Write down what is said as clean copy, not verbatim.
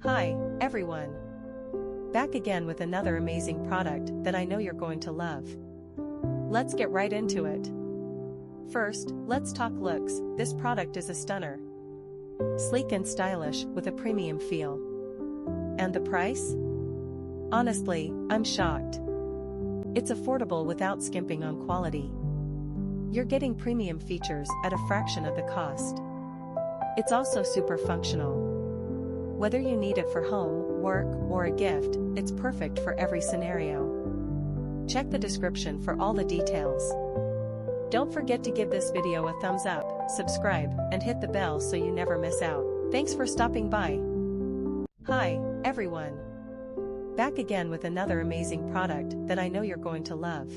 Hi, everyone. Back again with another amazing product that I know you're going to love. Let's get right into it. First, let's talk looks. This product is a stunner. Sleek and stylish with a premium feel. And the price? Honestly, I'm shocked. It's affordable without skimping on quality. You're getting premium features at a fraction of the cost. It's also super functional. Whether you need it for home, work, or a gift, it's perfect for every scenario. Check the description for all the details. Don't forget to give this video a thumbs up, subscribe, and hit the bell so you never miss out. Thanks for stopping by. Hi, everyone. Back again with another amazing product that I know you're going to love.